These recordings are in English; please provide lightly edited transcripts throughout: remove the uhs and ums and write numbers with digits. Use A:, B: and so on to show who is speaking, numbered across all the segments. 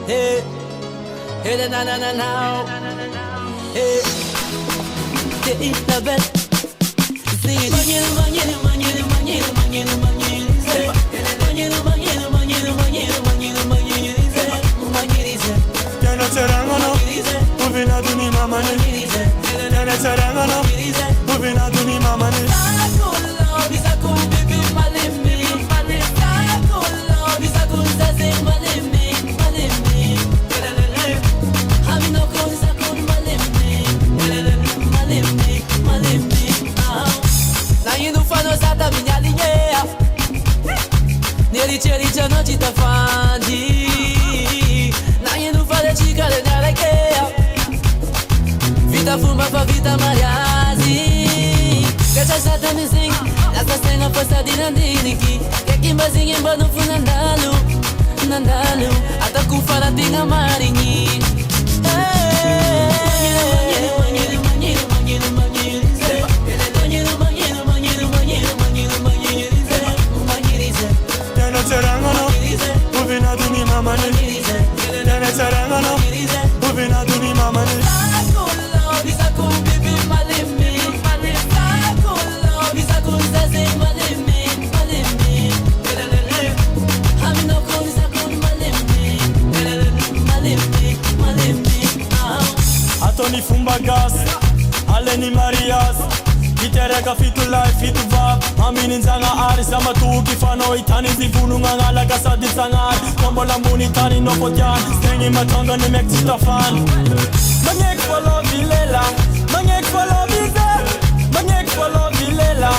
A: Hey, hey, na na na na. Hey, hey, la belle. Sing it. Manhero, manhero, manhero, manhero, manhero, manhero. Manhero, manhero, manhero, manhero, manhero, manhero. Manhero.
B: Yana Tarangana, moving out to Nimamani. Yana Tarangana, moving out to Nimamani.
A: Ricerca non ci sta fandi, non non fare cica le nare che vita fuma fa vita mariasi, che c'è stata mi sing, la sta stena passa di nandini che chi mi sing in bando fu nandalu, ata ku fara tinga marini.
B: Tarangana, moving out to Nimamani. Yana Tarangana, moving out to Nimamani. Atoni Fumbagas, Aleni Marias. Itereka fitu life fitu vap amini nzanga ari sama tuki fano itani zivunu ngangala kasadi sangar kombo la muni tani no podjan stengi matonga ni mekta fan mangek follow vilela mangek follow bize mangek follow vilela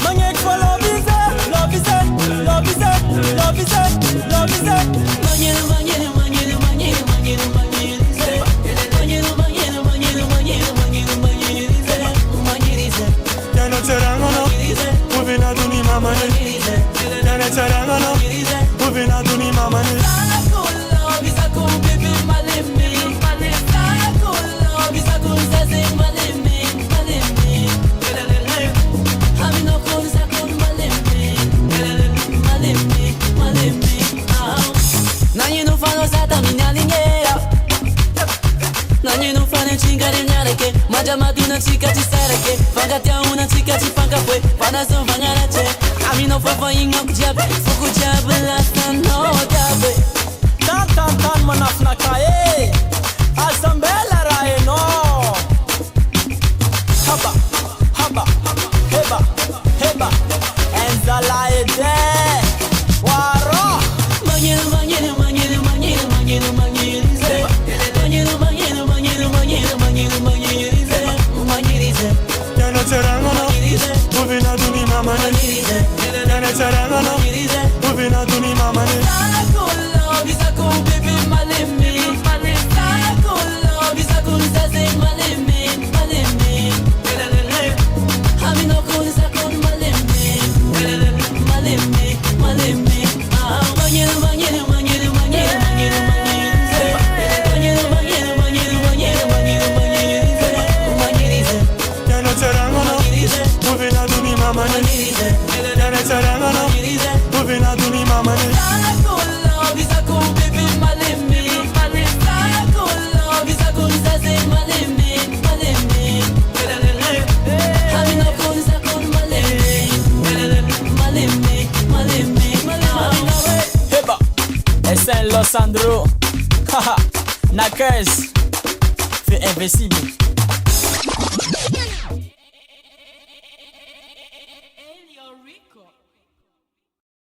B: mangek follow bize love is it love is it love is it love is it
A: manhero manhero manhero manhero manhero manhero
B: Tarangana, moving out to Nimamani. Yana Tarangana, moving out to Nimamani.
A: Nanyi non fanno stata minha linha. Nanyi non fanno cinca di che mangia mattina chica ci sarà che fangati a una chica ci fanca poi pana son fangana che a mi no fa inga kujab fuku jab la no jabe
B: Tan manafna kae asambela rae no haba heba enzala ede waro
A: manhero manhero manhero manhero manhero manhero
B: Yana Tarangana, moving out to Nimamani. Yana Tarangana, moving out to Nimamani. Moving out to Nimamani. Yana Tarangana, moving out to Nimamani. Heba, SN Los Sandro, haha, Nakers, fait invincible.